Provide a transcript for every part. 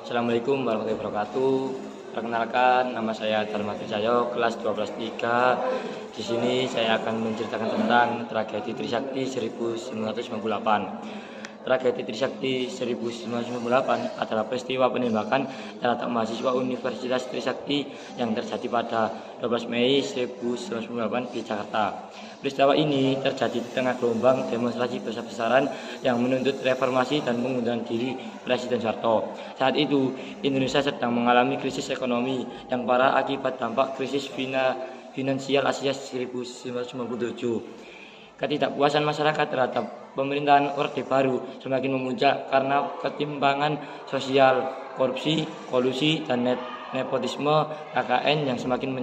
Assalamualaikum warahmatullahi wabarakatuh. Perkenalkan, nama saya Dharma Trijaya, kelas 12 3. Di sini saya akan menceritakan tentang tragedi Trisakti 1998. Tragedi Trisakti 1998 adalah peristiwa penembakan terhadap mahasiswa Universitas Trisakti yang terjadi pada 12 Mei 1998 di Jakarta. Peristiwa ini terjadi di tengah gelombang demonstrasi besar-besaran yang menuntut reformasi dan pengunduran diri Presiden Soeharto. Saat itu, Indonesia sedang mengalami krisis ekonomi yang parah akibat dampak krisis finansial Asia 1997. Ketidakpuasan masyarakat terhadap pemerintahan Orde Baru semakin memuncak karena ketimpangan sosial, korupsi, kolusi, dan nepotisme KKN yang semakin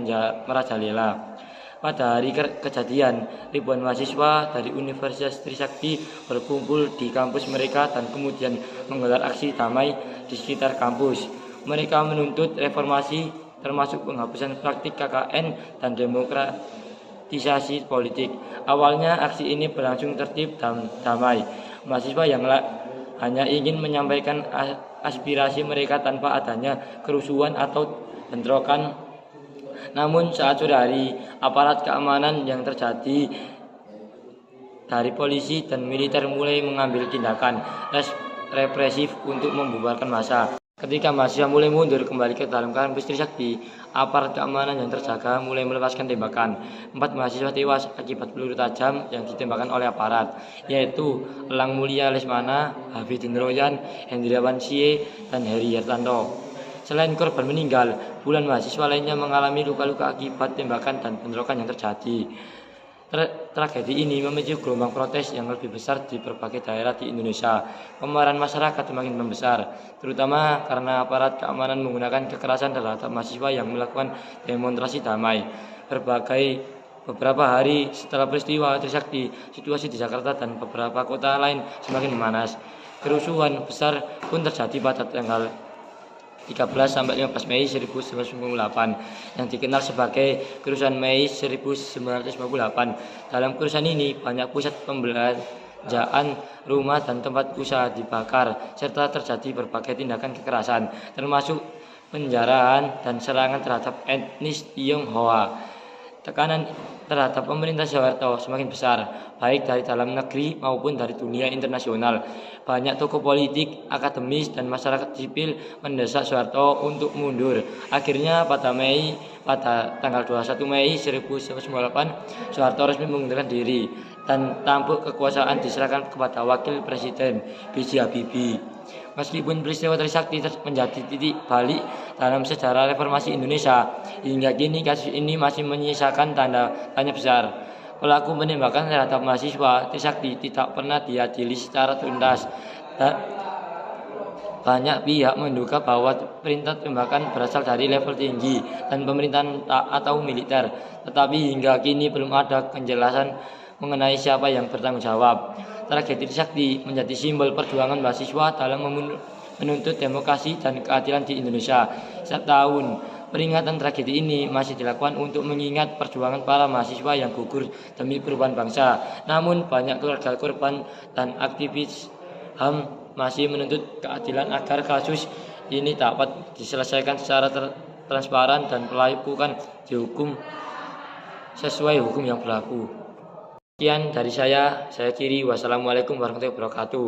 merajalela. Pada hari kejadian, ribuan mahasiswa dari Universitas Trisakti berkumpul di kampus mereka dan kemudian menggelar aksi damai di sekitar kampus. Mereka menuntut reformasi termasuk penghapusan praktik KKN dan demokratisasi politik. Awalnya aksi ini berlangsung tertib dan damai. Mahasiswa yang hanya ingin menyampaikan aspirasi mereka tanpa adanya kerusuhan atau bentrokan. Namun saat sore hari, aparat keamanan yang terjadi dari polisi dan militer mulai mengambil tindakan represif untuk membubarkan massa. Ketika mahasiswa mulai mundur kembali ke dalam kampus Trisakti, aparat keamanan yang terjaga mulai melepaskan tembakan. 4 mahasiswa tewas akibat peluru tajam yang ditembakkan oleh aparat, yaitu Elang Mulia Lesmana, Hafidin Royan, Hendriawan Sie, dan Heri Hartanto. Selain korban meninggal, puluhan mahasiswa lainnya mengalami luka-luka akibat tembakan dan bentrokan yang terjadi. Tragedi ini memicu gelombang protes yang lebih besar di berbagai daerah di Indonesia. Kemarahan masyarakat semakin membesar, terutama karena aparat keamanan menggunakan kekerasan terhadap mahasiswa yang melakukan demonstrasi damai. Beberapa hari setelah peristiwa Trisakti, situasi di Jakarta dan beberapa kota lain semakin memanas. Kerusuhan besar pun terjadi pada tanggal 13-15 Mei 1998 yang dikenal sebagai kerusuhan Mei 1998. Dalam kerusuhan ini banyak pusat pembelanjaan, rumah dan tempat usaha dibakar serta terjadi berbagai tindakan kekerasan termasuk penjarahan dan serangan terhadap etnis Tionghoa. Tekanan terhadap pemerintah Soeharto semakin besar, baik dari dalam negeri maupun dari dunia internasional. Banyak tokoh politik, akademis, dan masyarakat sipil mendesak Soeharto untuk mundur. Akhirnya pada tanggal 21 Mei 1998, Soeharto resmi mengundurkan diri dan tampuk kekuasaan diserahkan kepada Wakil Presiden B.J. Habibie. Meskipun peristiwa Trisakti menjadi titik balik dalam sejarah reformasi Indonesia, hingga kini kasus ini masih menyisakan tanda tanya besar. Pelaku penembakan terhadap mahasiswa Trisakti tidak pernah diadili secara tuntas. Banyak pihak menduga bahwa perintah tembakan berasal dari level tinggi dan pemerintahan atau militer, tetapi hingga kini belum ada kejelasan mengenai siapa yang bertanggung jawab. Tragedi Trisakti menjadi simbol perjuangan mahasiswa dalam menuntut demokrasi dan keadilan di Indonesia. Setiap tahun, peringatan tragedi ini masih dilakukan untuk mengingat perjuangan para mahasiswa yang gugur demi perubahan bangsa. Namun, banyak keluarga korban dan aktivis HAM masih menuntut keadilan agar kasus ini dapat diselesaikan secara transparan dan pelaku dihukum sesuai hukum yang berlaku. Sekian dari saya Kiri. Wassalamualaikum warahmatullahi wabarakatuh.